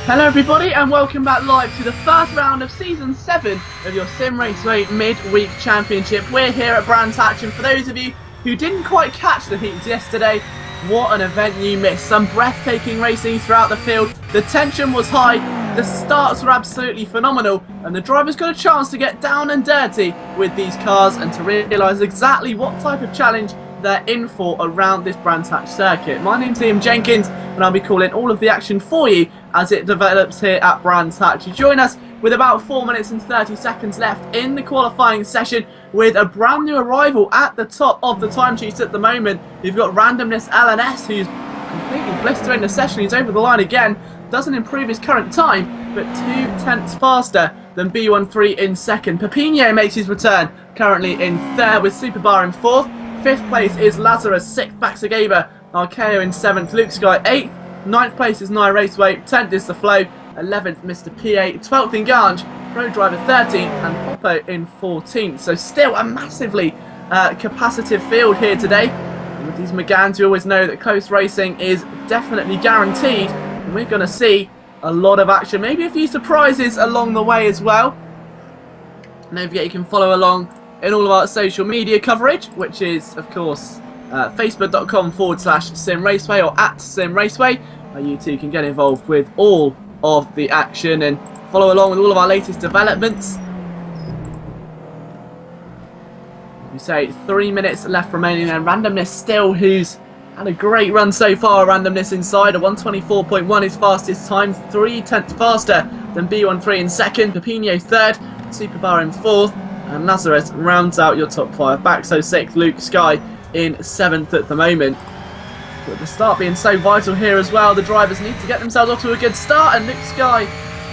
Hello everybody and welcome back live to the first round of Season 7 of your Simraceway Midweek Championship. We're here at Brands Hatch, and for those of you who didn't quite catch the heats yesterday, what an event you missed. Some breathtaking racing throughout the field, the tension was high, the starts were absolutely phenomenal, and the drivers got a chance to get down and dirty with these cars and to realise exactly what type of challenge they're in for around this Brands Hatch circuit. My name's Liam Jenkins and I'll be calling all of the action for you as it develops here at Brands Hatch. You join us with about 4 minutes and 30 seconds left in the qualifying session with a brand new arrival at the top of the timesheets at the moment. You've got Randomness LNS, who's completely blistering the session. He's over the line again, doesn't improve his current time, but 2/10 faster than B13 in second. Pepino makes his return, currently in third with Superbar in fourth. Fifth place is Lazarus, sixth Baxagaba, Arceo in seventh, Luke Sky eighth, ninth place is Nye Raceway, 10th is The Flow, 11th Mr. PA, 12th in Ganj, Pro Driver 13th and Popo in 14th. So still a massively capacitive field here today. And with these Megans, you always know that close racing is definitely guaranteed, and we're going to see a lot of action, maybe a few surprises along the way as well. And don't forget you can follow along in all of our social media coverage, which is of course facebook.com/Simraceway or @Simraceway. You too can get involved with all of the action and follow along with all of our latest developments. We say 3 minutes left remaining, and Randomness still, who's had a great run so far. Randomness inside a 124.1 his fastest time, 3/10 faster than B13 in second, Pepino third, Superbar in fourth, and Lazarus rounds out your top five. Baxo sixth, Luke Sky in seventh at the moment. With the start being so vital here as well, the drivers need to get themselves off to a good start, and Luke Sky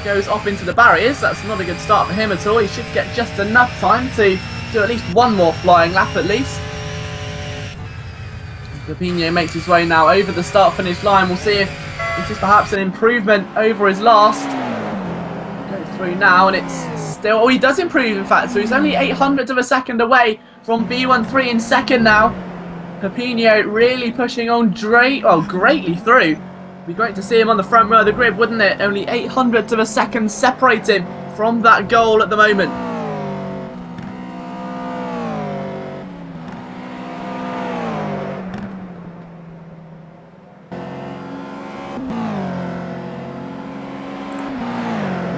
goes off into the barriers. That's not a good start for him at all. He should get just enough time to do at least one more flying lap at least. Pepino makes his way now over the start-finish line. We'll see if this is perhaps an improvement over his last. Go through now, and it's still... Oh, he does improve, in fact. So he's only 800th of a second away from B13 in second now. Pepino really pushing on greatly through. It'd be great to see him on the front row of the grid, wouldn't it? Only 800th of a second separate him from that goal at the moment.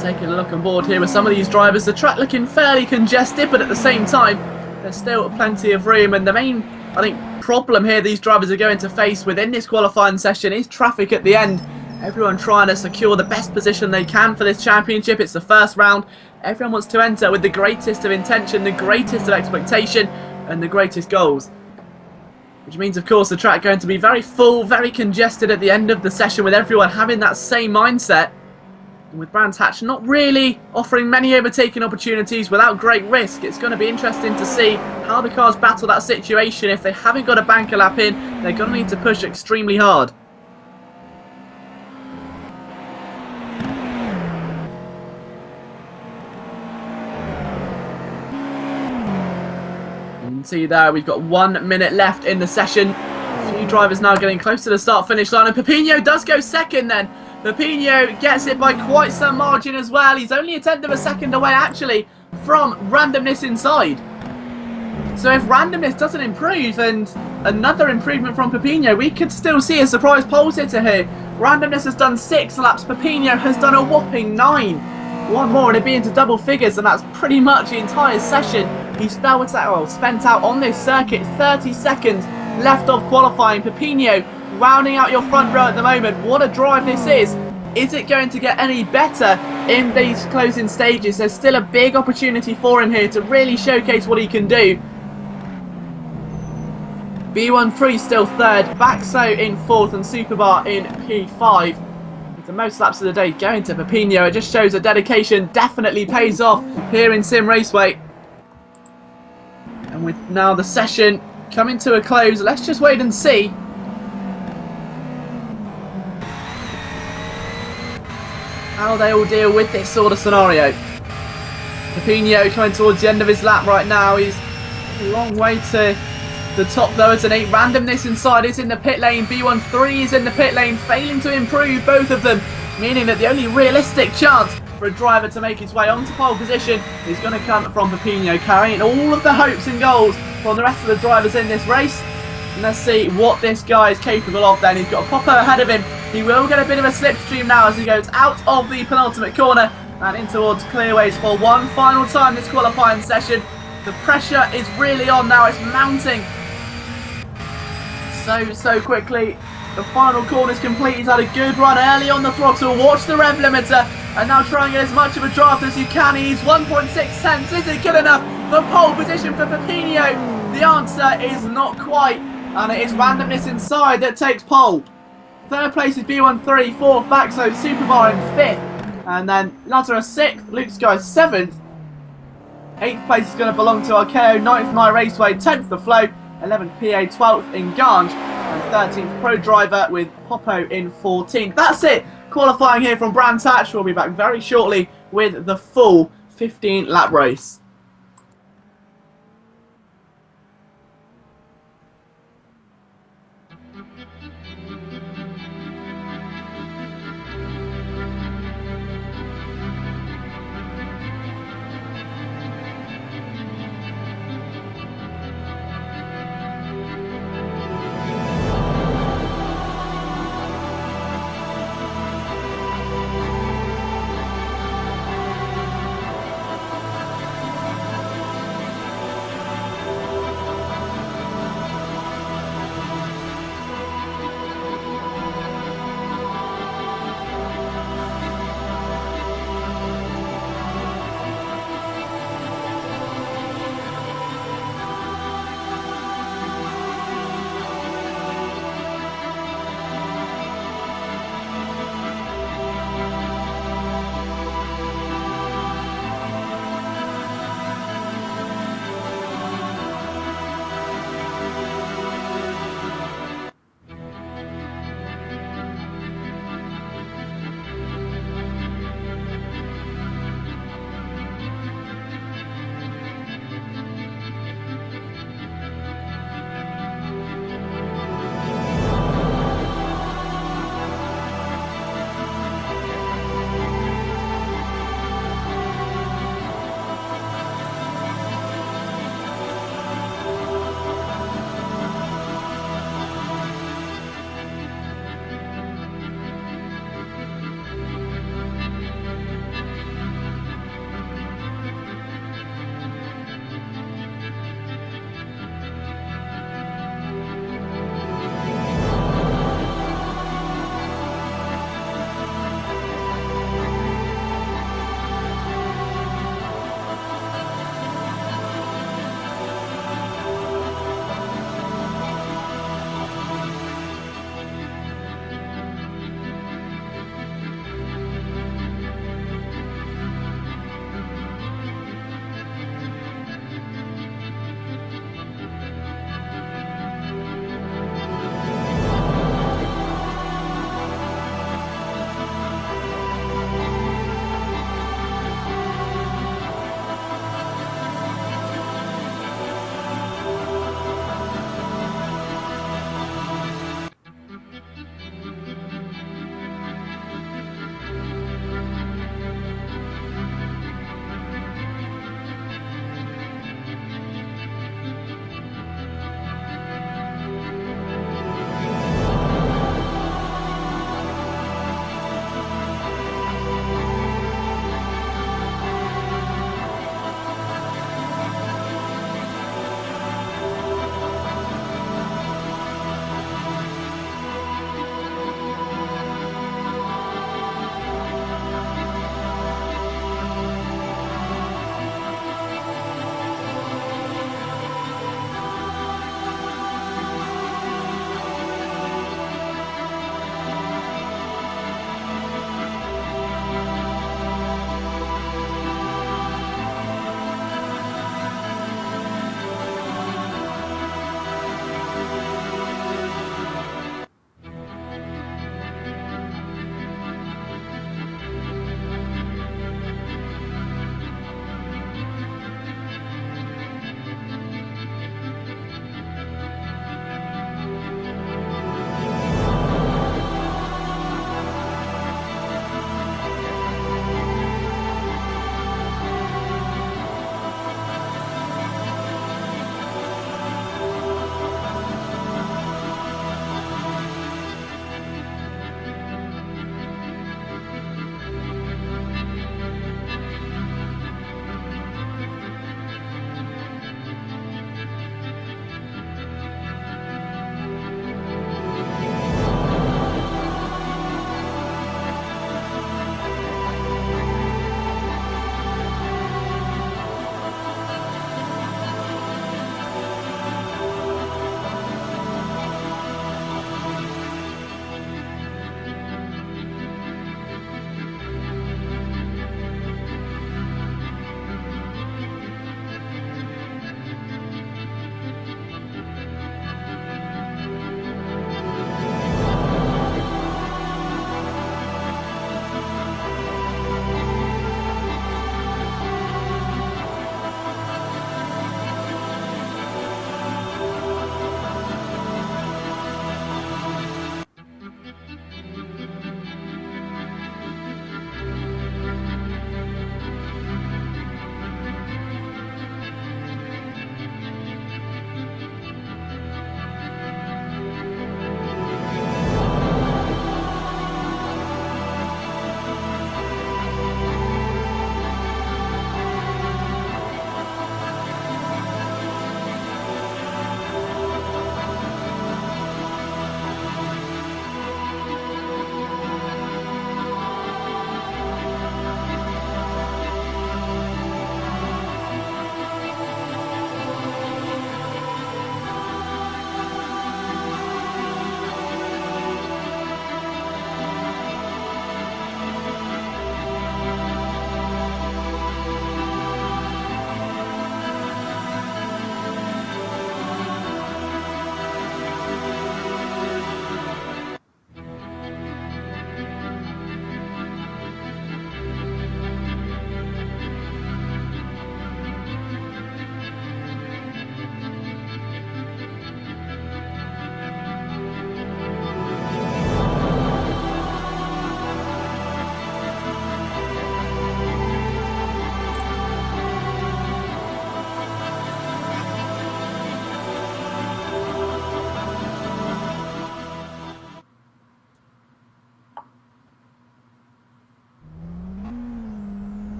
Taking a look on board here with some of these drivers, the track looking fairly congested, but at the same time there's still plenty of room, and the main, I think, problem here these drivers are going to face within this qualifying session is traffic at the end. Everyone trying to secure the best position they can for this championship. It's the first round. Everyone wants to enter with the greatest of intention, the greatest of expectation, and the greatest goals. Which means, of course, the track going to be very full, very congested at the end of the session, with everyone having that same mindset. And with Brands Hatch not really offering many overtaking opportunities without great risk, it's going to be interesting to see how the cars battle that situation. If they haven't got a banker lap in, they're going to need to push extremely hard. You can see there we've got 1 minute left in the session. A few drivers now getting close to the start-finish line, and Pepino does go second then. Pepino gets it by quite some margin as well. He's only 1/10 of a second away actually from Randomness inside. So if Randomness doesn't improve, and another improvement from Pepino, we could still see a surprise pole sitter here. Randomness has done 6 laps, Pepino has done a whopping 9. One more and it'd be into double figures, and that's pretty much the entire session he's spent out on this circuit. 30 seconds left of qualifying. Pepino rounding out your front row at the moment. What a drive this is. Is it going to get any better in these closing stages? There's still a big opportunity for him here to really showcase what he can do. B13 still third, Baxo in fourth, and Superbar in P5. With the most laps of the day going to Pepino, it just shows the dedication definitely pays off here in Simraceway. And with now the session coming to a close, let's just wait and see how they all deal with this sort of scenario. Pepino coming towards the end of his lap right now. He's a long way to the top though, as an 8. Randomness inside is in the pit lane. B13 is in the pit lane, failing to improve, both of them. meaning that the only realistic chance for a driver to make his way onto pole position is going to come from Pepino, carrying all of the hopes and goals from the rest of the drivers in this race. And let's see what this guy is capable of then. He's got a Popo ahead of him. He will get a bit of a slipstream now as he goes out of the penultimate corner and in towards clearways for one final time this qualifying session. The pressure is really on now. It's mounting so quickly. The final corner is complete. He's had a good run early on the throttle. Watch the rev limiter and now try and get as much of a draft as you can. He's 1.6 tenths. Is it good enough for pole position for Pepino? The answer is not quite, and it is randomness inside that takes pole. Third place is B13, fourth Baxo, Superbar in fifth, and then Lazara sixth, Luke Sky seventh. Eighth place is going to belong to Arkeo, ninth My Raceway, 10th The Flow, 11th PA, 12th in Ganj, and 13th Pro Driver with Popo in 14th. That's it. Qualifying here from Brands Hatch. We'll be back very shortly with the full 15 lap race.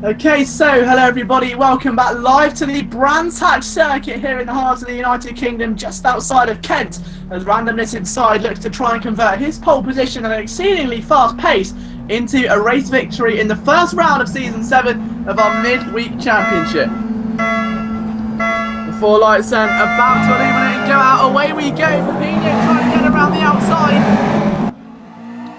Okay, so hello everybody, welcome back live to the Brands Hatch circuit here in the heart of the United Kingdom, just outside of Kent, as Randomness Inside looks to try and convert his pole position at an exceedingly fast pace into a race victory in the first round of Season 7 of our midweek championship. The four lights then about to illuminate and go out, away we go, Fabinho trying to get around the outside.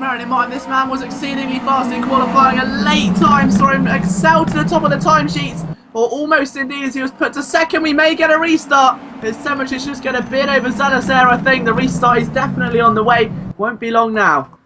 Bearing in mind, this man was exceedingly fast in qualifying. A late time saw him excel to the top of the timesheets, or almost indeed, as he was put to second. We may get a restart. His Simraceway just going to bid over Zealous there, I think. The restart is definitely on the way. Won't be long now.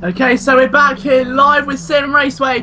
Okay, so we're back here live with Simraceway.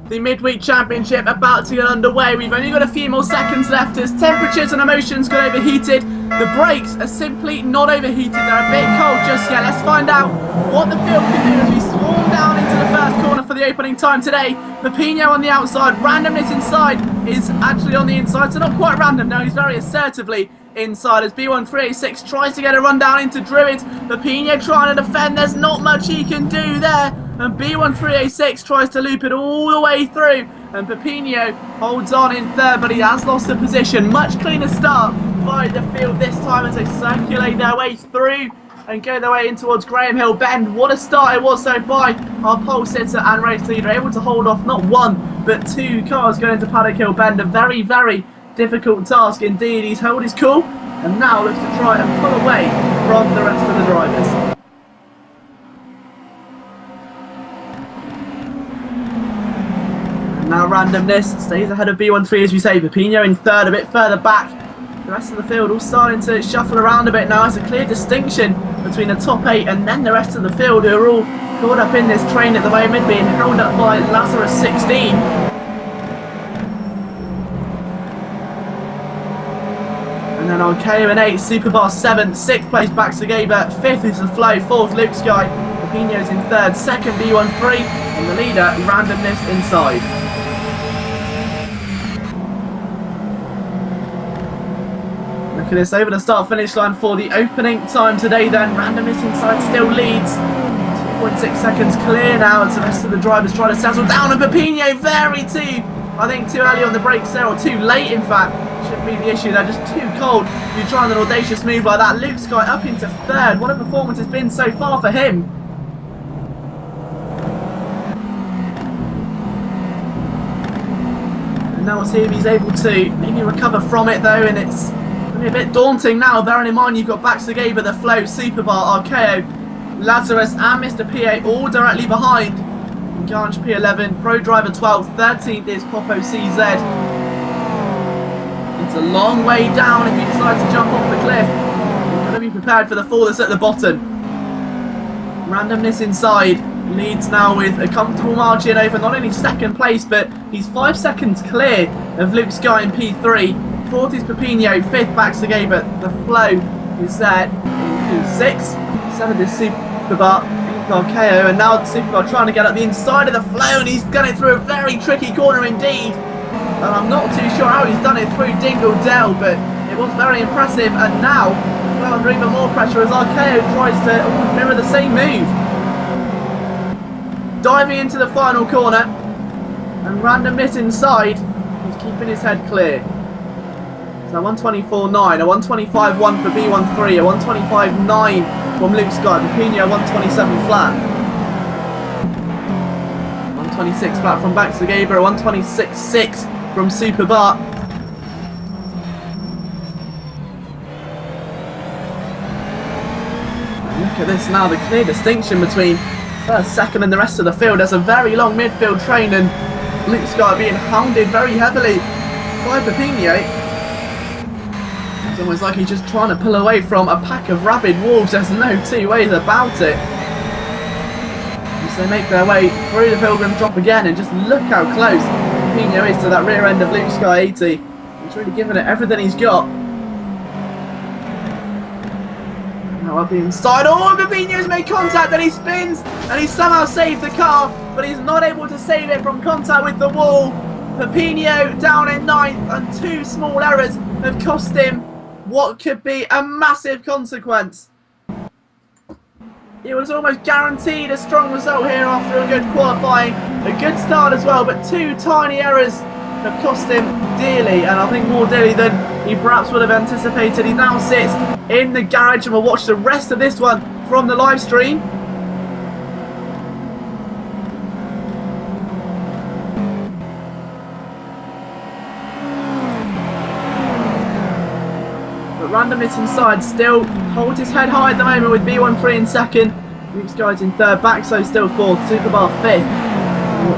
The midweek championship about to get underway. We've only got a few more seconds left as temperatures and emotions got overheated. The brakes are simply not overheated. They're a bit cold just yet. Let's find out what the field can do as we swarm down into the first corner for the opening time today. Pepino on the outside. Randomness Inside is actually on the inside, so not quite random. No, he's very assertively inside as B1386 tries to get a run down into Druid. Pepino trying to defend. There's not much he can do there. And B1386 tries to loop it all the way through. And Pepino holds on in third, but he has lost the position. Much cleaner start by the field this time as they circulate their way through and go their way in towards Graham Hill Bend. What a start it was so by our pole sitter and race leader, able to hold off not one but two cars going into Paddock Hill Bend. A very, very difficult task indeed. He's held his cool and now looks to try and pull away from the rest of the drivers. Now Randomness stays ahead of B13 as we say. Pepino in third, a bit further back. The rest of the field all starting to shuffle around a bit now. There's a clear distinction between the top 8 and then the rest of the field, who are all caught up in this train at the moment, being held up by Lazarus 16. And then on KO and 8, Superbar 7th, 6th place Baxter Gaber, 5th is the Flow, 4th Luke Sky, Pepino's in 3rd, 2nd B13, and the leader Randomness Inside. Look at this, over the start finish line for the opening time today then. Randomness Inside still leads. 2.6 seconds clear now as the rest of the drivers try to settle down, and Pepino I think too early on the brakes there, or too late in fact. Shouldn't be the issue, they're just too cold. You're trying an audacious move like that. Luke Sky up into 3rd. What a performance it's been so far for him. And now we'll see if he's able to maybe recover from it though, and it's be a bit daunting now, bearing in mind you've got Baxagaba, The Flow, Superbar, Archeo, Lazarus and Mr. PA all directly behind. Ganj P11, Pro Driver 12, 13th is Popo CZ. It's a long way down if you decide to jump off the cliff. You've got to be prepared for the fall that's at the bottom. Randomness inside leads now with a comfortable margin over not only second place, but he's 5 seconds clear of Luke Sky in P3. 4th is Pepino, 5th Baxagaba, The Flow is there in Q6. 7th is Superbar, Archeo, and now Superbar trying to get up the inside of The Flow, and he's done it through a very tricky corner indeed. And I'm not too sure how he's done it through Dingle Dell, but it was very impressive. And now, well, under even more pressure as Archeo tries to mirror the same move. Diving into the final corner, and Randomness inside, he's keeping his head clear. So 124.9, a 125.1 for B13, a 125.9 from Luke Sky, Pepino 127 flat. 126 flat from Baxagaba, a 126.6 from Superbar. And look at this now, the clear distinction between first, second and the rest of the field. There's a very long midfield train and Luke Sky being hounded very heavily by Pepino. It's almost like he's just trying to pull away from a pack of rabid wolves. There's no two ways about it. As they make their way through the Pilgrim Drop again, and just look how close Pepino is to that rear end of Luke Sky 80. He's really giving it everything he's got. Now up the inside. Oh, Pepino's made contact and he spins and he somehow saved the car, but he's not able to save it from contact with the wall. Pepino down in 9th, and 2 small errors have cost him what could be a massive consequence. It was almost guaranteed a strong result here after a good qualifying, a good start as well, but 2 tiny errors have cost him dearly, and I think more dearly than he perhaps would have anticipated. He now sits in the garage, and we'll watch the rest of this one from the live stream. Randomness inside still holds his head high at the moment with B13 in second. Luke Sky's in third, Baxo still fourth, Superbar fifth.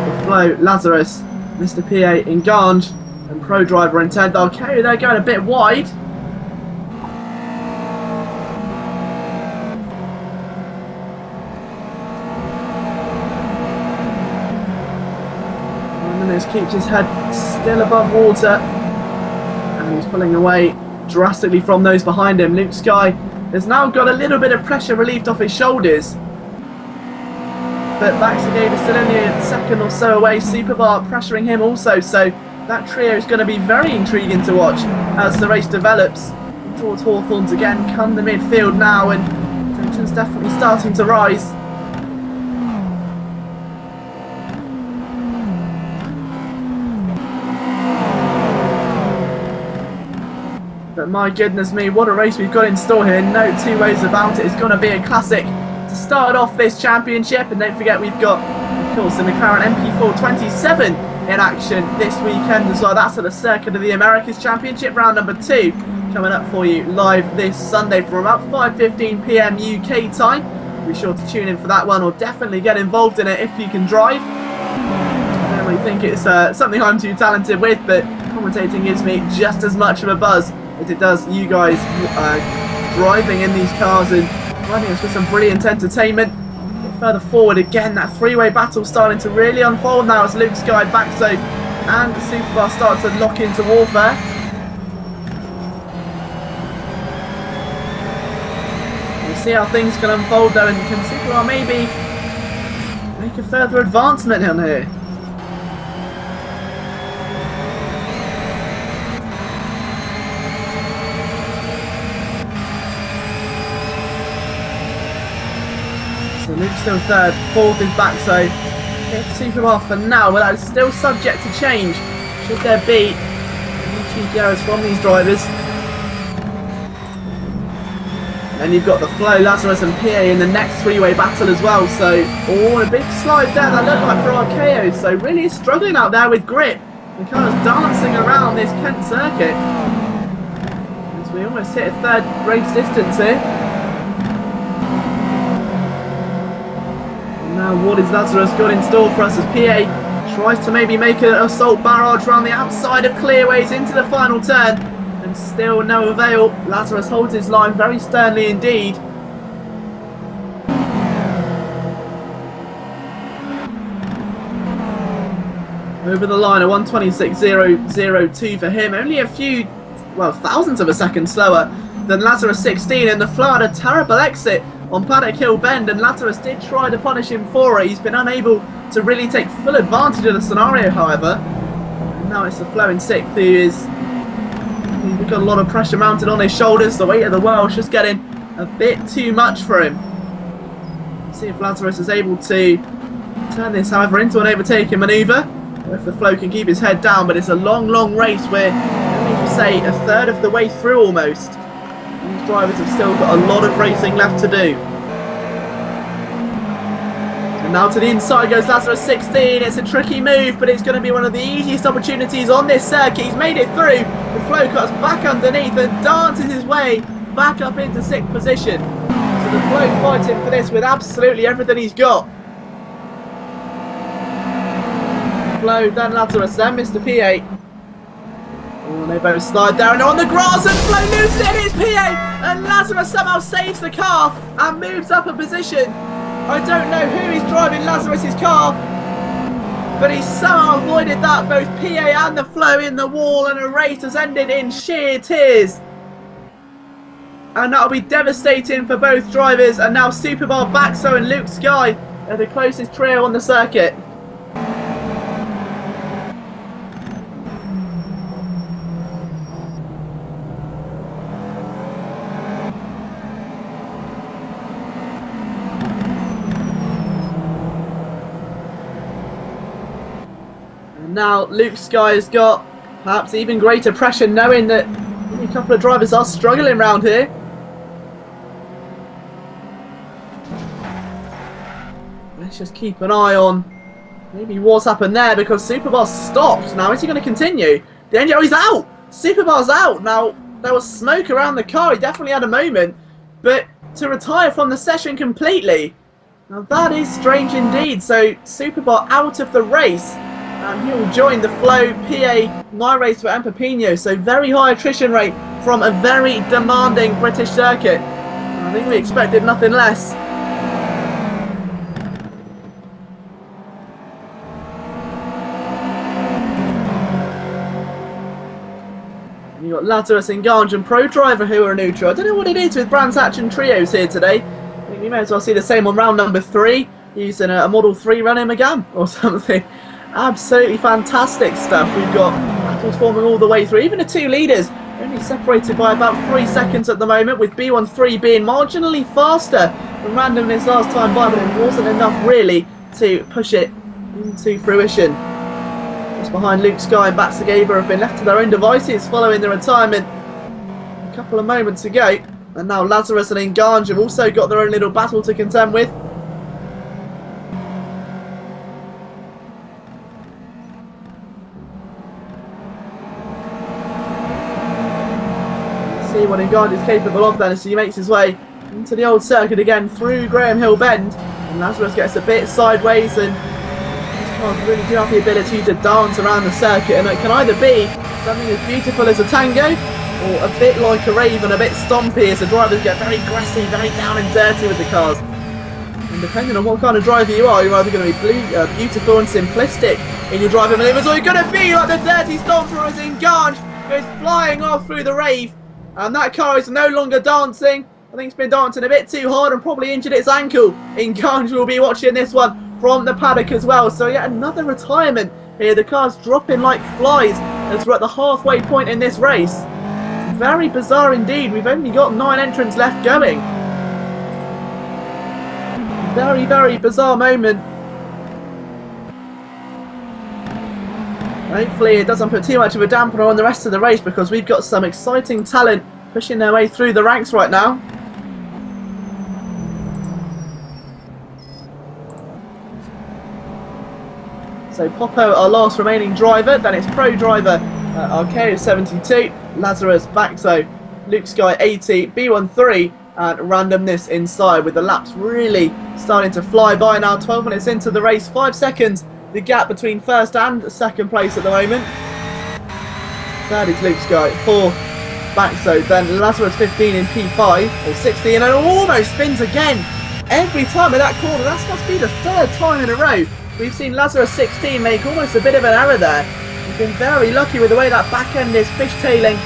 The Flow, Lazarus, Mr. PA in Ganj, and Pro Driver in 10th. Archeo, they're going a bit wide. Randomness keeps his head still above water, and he's pulling away drastically from those behind him. Luke Sky has now got a little bit of pressure relieved off his shoulders, but Baxagaba is still only a second or so away. Superbar pressuring him also, so that trio is going to be very intriguing to watch as the race develops. Towards Hawthorns again come the midfield now, and tension's definitely starting to rise. But my goodness me, what a race we've got in store here. No two ways about it. It's going to be a classic to start off this championship. And don't forget, we've got, of course, the McLaren MP4 27 in action this weekend as well. That's at the Circuit of the Americas Championship, round number 2, coming up for you live this Sunday from about 5:15 PM UK time. Be sure to tune in for that one, or definitely get involved in it if you can drive. I don't really think it's something I'm too talented with, but commentating gives me just as much of a buzz as it does you guys driving in these cars and providing us with some brilliant entertainment. A bit further forward again, that three-way battle starting to really unfold now as Luke Sky, Baxo and Superbar start to lock into warfare. We'll see how things can unfold though, and can Superbar maybe make a further advancement on here. So Luke's still third, fourth is Baxo. It's Superbar for now, but that is still subject to change should there be any cheeky errors from these drivers. Then you've got the Flow, Lazarus and PA in the next three-way battle as well. So, a big slide there, that looked like for Archeo. So really struggling out there with grip and kind of dancing around this Kent circuit. As So we almost hit a third race distance here. And now what is Lazarus got in store for us as PA tries to maybe make an assault barrage around the outside of Clearways into the final turn, and still no avail. Lazarus holds his line very sternly indeed. Over the line, a 1:26.002 for him. Only a few, well, thousandths of a second slower than Lazarus 16, and the flow had a terrible exit on Paddock Hill Bend, and Lazarus did try to punish him for it. He's been unable to really take full advantage of the scenario, however. And now it's the flow in sixth who is... He's got a lot of pressure mounted on his shoulders. The weight of the world's just getting a bit too much for him. Let's see if Lazarus is able to turn this, however, into an overtaking manoeuvre. If the flow can keep his head down, but it's a long, long race. We're, let me say, a third of the way through almost. These drivers have still got a lot of racing left to do. And now to the inside goes Lazarus 16. It's a tricky move, but it's going to be one of the easiest opportunities on this circuit. He's made it through. The flow cuts back underneath and dances his way back up into sixth position. So the flow fighting for this with absolutely everything he's got. Flow, then Lazarus, then Mr. P8. Oh, they both slide down on the grass, and Flow loses it. It's P8, and Lazarus somehow saves the car and moves up a position. I don't know who is driving Lazarus's car, but he somehow avoided that. Both P8 and the Flow in the wall, and a race has ended in sheer tears. And that'll be devastating for both drivers. And now Superbar, Baxo and Luke Sky are the closest trio on the circuit. Now Luke Sky has got perhaps even greater pressure, knowing that a couple of drivers are struggling around here. Let's just keep an eye on maybe what's happened there, because Superbar stopped. Now is he going to continue? The engine, oh, he's out! Superbar's out! Now there was smoke around the car, he definitely had a moment, but to retire from the session completely, now that is strange indeed. So Superbar out of the race. And he will join the Flow PA My Race for Empapino. So very high attrition rate from a very demanding British circuit. I think we expected nothing less. You've got Lazarus and Ganj and Pro Driver who are neutral. I don't know what it is with Brands Hatch and Trios here today. I think we may as well see the same on round number 3, using a Model 3 Renault Megane or something. Absolutely fantastic stuff. We've got battles forming all the way through. Even the two leaders only separated by about 3 seconds at the moment, with B13 being marginally faster than randomness last time by, but it wasn't enough really to push it into fruition. Just behind Luke Sky and Batsagaba have been left to their own devices following the retirement a couple of moments ago. And now Lazarus and Nganj have also got their own little battle to contend with. See what Nganj is capable of then as he makes his way into the old circuit again through Graham Hill Bend, and Lazarus gets a bit sideways, and these cars really do have the ability to dance around the circuit, and it can either be something as beautiful as a tango or a bit like a rave and a bit stompy as the drivers get very aggressive, very down and dirty with the cars. And depending on what kind of driver you are, you're either going to be beautiful and simplistic in your driving manoeuvres, or you're going to be like the dirty stomper as Nganj goes flying off through the rave. And that car is no longer dancing. I think it's been dancing a bit too hard and probably injured its ankle. Nganj will be watching this one from the paddock as well. So yet another retirement here. The car's dropping like flies as we're at the halfway point in this race. Very bizarre indeed. We've only got 9 entrants left going. Very, very bizarre moment. Hopefully it doesn't put too much of a dampener on the rest of the race, because we've got some exciting talent pushing their way through the ranks right now. So Popo, our last remaining driver, then it's Pro Driver Arceo 72, Lazarus, Baxo Luke Sky 80, B13, and randomness inside, with the laps really starting to fly by now. 12 minutes into the race, 5 seconds the gap between first and second place at the moment. Third is Luke Sky, fourth Baxo, then Lazarus 15 in P5, or 16, and almost spins again. Every time in that corner, that must be the third time in a row we've seen Lazarus 16 make almost a bit of an error there. He's been very lucky with the way that back end is fishtailing.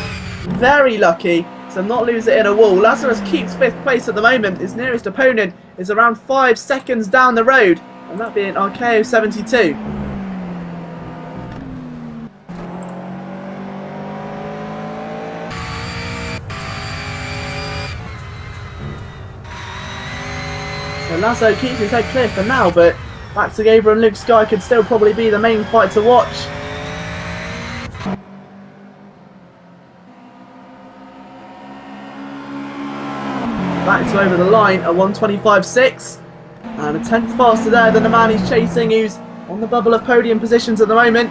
Very lucky to not lose it in a wall. Lazarus keeps 5th place at the moment. His nearest opponent is around 5 seconds down the road, and that being Archaeo 72. So Lazo keeps his head clear for now, but Max Gaber and Luke Sky could still probably be the main fight to watch. Back to over the line at 1:25.6, and a 10th faster there than the man he's chasing, who's on the bubble of podium positions at the moment.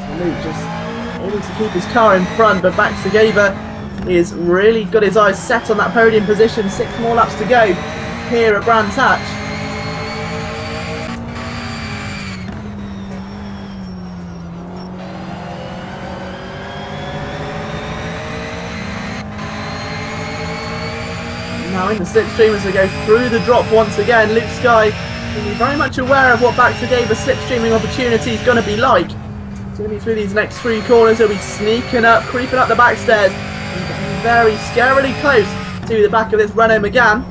So Luke just able to keep his car in front, but Max Gaber is really got his eyes set on that podium position. 6 more laps to go here at Brands Hatch. Now in the slipstream as we go through the drop once again. Luke Sky will be very much aware of what Max Gaber's slipstreaming opportunity is going to be like. It's going to be through these next 3 corners. He'll be sneaking up, creeping up the back stairs, very scarily close to the back of this Renault Megane,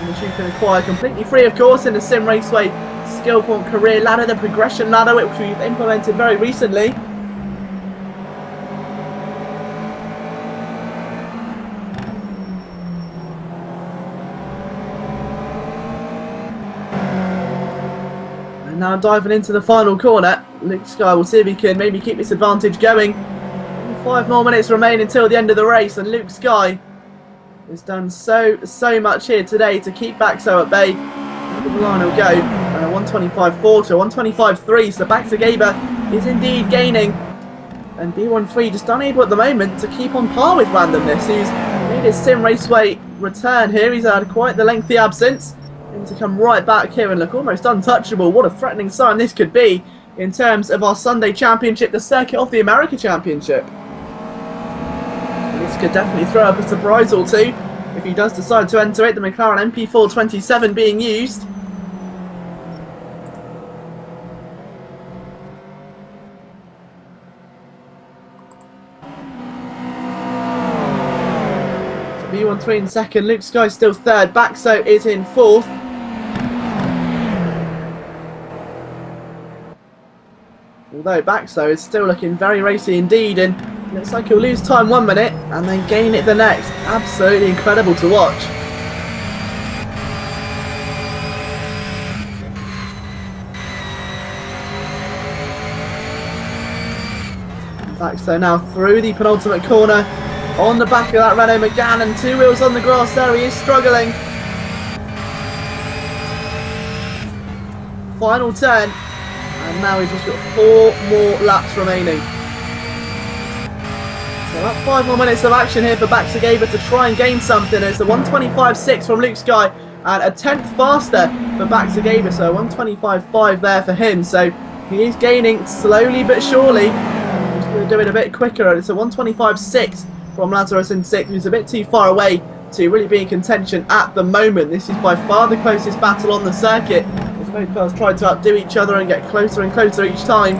which you can acquire completely free, of course, in the Simraceway Skill Point Career Ladder, the Progression Ladder, which we've implemented very recently. And now diving into the final corner, Luke Sky will see if he can maybe keep this advantage going. 5 more minutes remain until the end of the race, and Luke Sky has done so much here today to keep Baxo at bay. Look at the line will go, 1:25.4 to 1:25.3, so Baxo Gaber is indeed gaining, and B13 just unable at the moment to keep on par with randomness, who's made his Simraceway return here. He's had quite the lengthy absence, and to come right back here and look almost untouchable. What a threatening sign this could be in terms of our Sunday Championship, the circuit of the America Championship. This could definitely throw up a surprise or two if he does decide to enter it. The McLaren MP427 being used. So B13 in second, Luke Sky still third, Baxo is in 4th. Although Baxo is still looking very racy indeed, and looks like he'll lose time 1 minute and then gain it the next. Absolutely incredible to watch. Baxo now through the penultimate corner on the back of that Renault Megane, and 2 wheels on the grass there. He is struggling. Final turn, and now he's just got 4 more laps remaining. So about 5 more minutes of action here for Baxo Gaber to try and gain something. It's a 1:25.6 from Luke Sky and a 10th faster for Baxo Gaber, so 1:25.5 there for him. So he is gaining slowly but surely. He's going to do it a bit quicker. It's a 1:25.6 from Lazarus in 6th, who's a bit too far away to really be in contention at the moment. This is by far the closest battle on the circuit, as both cars try to outdo each other and get closer and closer each time.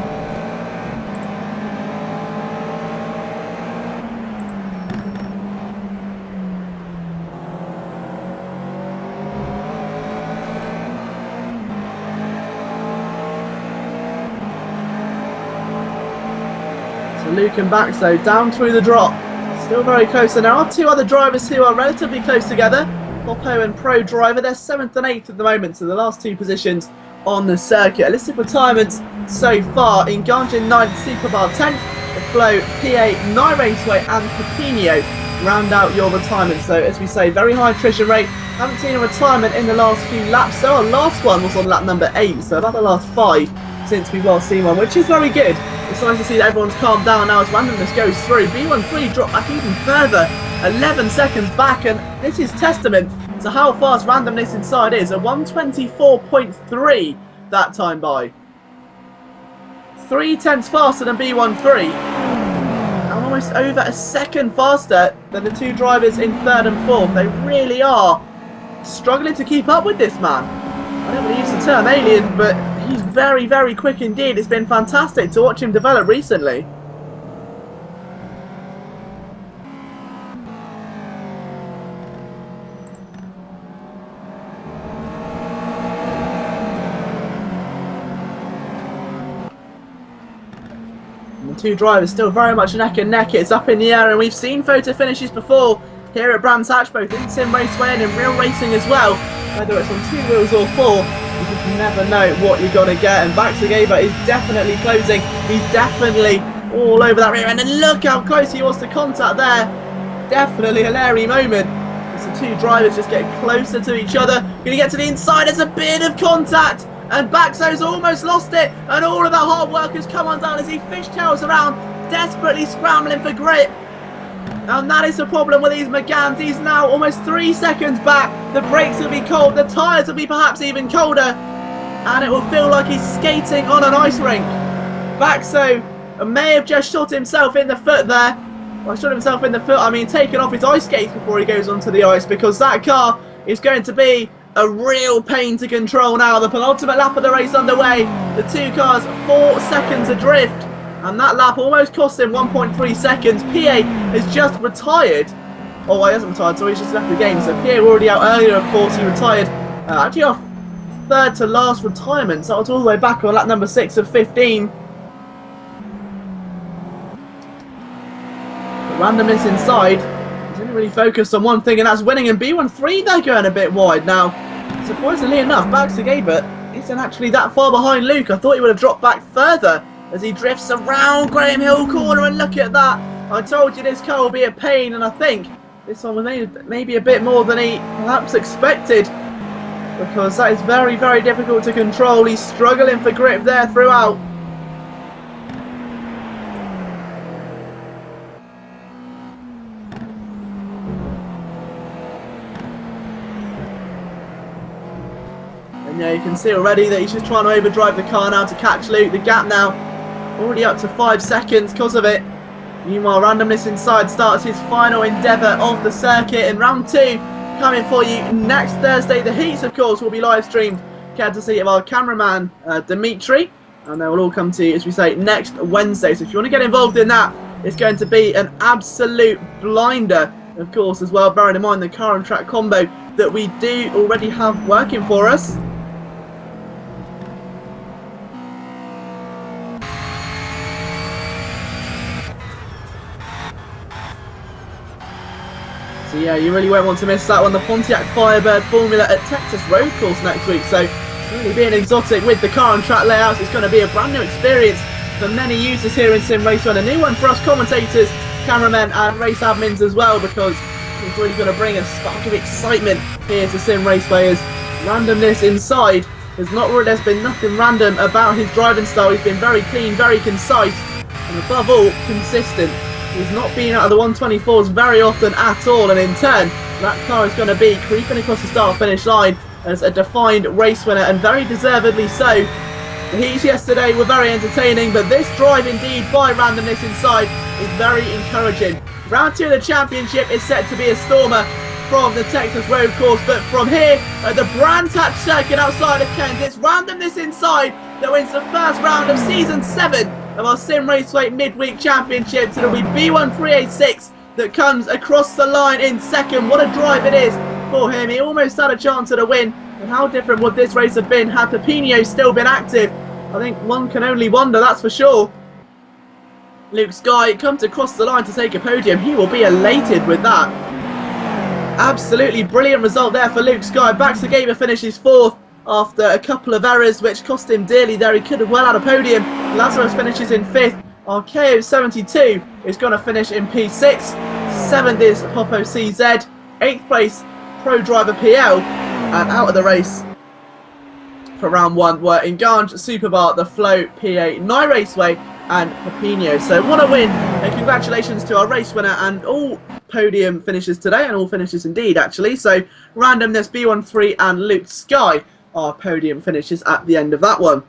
Luke and Baxo down through the drop, still very close, and there are 2 other drivers who are relatively close together. Popo and Pro Driver, they're 7th and 8th at the moment, so the last 2 positions on the circuit. A list of retirements so far: in Ganjin 9th, Superbar 10th, the Flow, PA, Raceway and Pepino round out your retirement. So as we say, very high attrition rate. Haven't seen a retirement in the last few laps, so our last one was on lap number 8, so about the last 5. since we've last seen one, which is very good. It's nice to see that everyone's calmed down now as randomness goes through. B13 dropped back even further, 11 seconds back, and this is testament to how fast randomness inside is. A 124.3 that time by. 3/10 faster than B13, and almost over a second faster than the two drivers in third and fourth. They really are struggling to keep up with this man. I don't really use the term alien, but he's very, very quick indeed. It's been fantastic to watch him develop recently. And the two drivers still very much neck and neck. It's up in the air, and we've seen photo finishes before here at Brands Hatch, both in Simraceway and in real racing as well. Whether it's on two wheels or four, you just never know what you're going to get. And back to Gaber is definitely closing. He's definitely all over that rear end. And look how close he was to contact there. Definitely a Larry moment. As the two drivers just get closer to each other. Going to get to the inside. There's a bit of contact. And Baxo's almost lost it. And all of that hard work has come undone as he fishtails around, desperately scrambling for grip. And that is the problem with these Megans. He's now almost 3 seconds back. The brakes will be cold. The tyres will be perhaps even colder. And it will feel like he's skating on an ice rink. Baxo may have just shot himself in the foot there. Well, shot himself in the foot, I mean taken off his ice skates before he goes onto the ice, because that car is going to be a real pain to control now. The penultimate lap of the race underway. The two cars 4 seconds adrift. And that lap almost cost him 1.3 seconds. PA has just retired. Oh, he hasn't retired, so he's just left the game. So PA already out earlier, of course. He retired actually off third to last retirement. So that was all the way back on lap number 6 of 15. But randomness inside. He's only really focused on one thing, and that's winning. And B13, they're going a bit wide. Now, surprisingly enough, Baxter Gabert isn't actually that far behind Luke. I thought he would have dropped back further as he drifts around Graham Hill corner, and look at that. I told you this car will be a pain, and I think this one was maybe a bit more than he perhaps expected, because that is very, very difficult to control. He's struggling for grip there throughout. And yeah, you can see already that he's just trying to overdrive the car now to catch Luke. The gap now already up to 5 seconds because of it. Meanwhile, randomness inside starts his final endeavour of the circuit in round 2, coming for you next Thursday. The heats, of course, will be live streamed courtesy of our cameraman Dimitri, and they will all come to you, as we say, next Wednesday. So if you want to get involved in that, it's going to be an absolute blinder, of course, as well, bearing in mind the car and track combo that we do already have working for us. So yeah, you really won't want to miss that one. The Pontiac Firebird Formula at Texas Road Course next week. So really being exotic with the car and track layouts. It's going to be a brand new experience for many users here in Simraceway, and a new one for us commentators, cameramen and race admins as well, because it's really going to bring a spark of excitement here to Simraceway, as randomness inside has not really, there's been nothing random about his driving style. He's been very clean, very concise, and above all, consistent. He's not been out of the 124s very often at all, and in turn, that car is going to be creeping across the start-finish line as a defined race winner, and very deservedly so. The heats yesterday were very entertaining, but this drive indeed by randomness inside is very encouraging. Round 2 of the championship is set to be a stormer from the Texas Road Course, but from here at the Brands Hatch circuit outside of Kent, it's randomness inside that wins the first round of Season 7 of our Simraceway Midweek Championships. It'll be B1386 that comes across the line in second. What a drive it is for him. He almost had a chance at a win. And how different would this race have been had Pepino still been active? I think one can only wonder, that's for sure. Luke Sky comes across the line to take a podium. He will be elated with that. Absolutely brilliant result there for Luke Sky. Baxter Gaber finishes 4th after a couple of errors which cost him dearly there. He could have well had a podium. Lazarus finishes in 5th. Archaeo 72 is going to finish in P6. 7th is Popo CZ. 8th place Pro Driver PL. And out of the race for round 1 were Engange, Superbar, The Flow, PA, Nye Raceway and Pepino. So what a win, and congratulations to our race winner and all podium finishes today, and all finishes indeed actually. So Randomness, B13 and Luke Sky are podium finishes at the end of that one.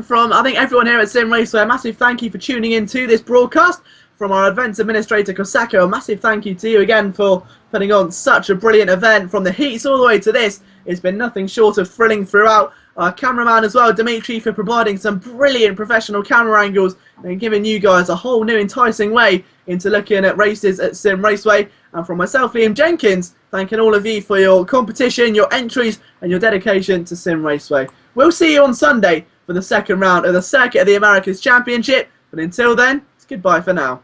From, I think, everyone here at Simraceway, a massive thank you for tuning in to this broadcast. From our events administrator, Kosako, a massive thank you to you again for putting on such a brilliant event. From the heats all the way to this, it's been nothing short of thrilling throughout. Our cameraman as well, Dimitri, for providing some brilliant professional camera angles and giving you guys a whole new enticing way into looking at races at Simraceway. And from myself, Liam Jenkins, thanking all of you for your competition, your entries and your dedication to Simraceway. We'll see you on Sunday for the second round of the Circuit of the Americas Championship. But until then, it's goodbye for now.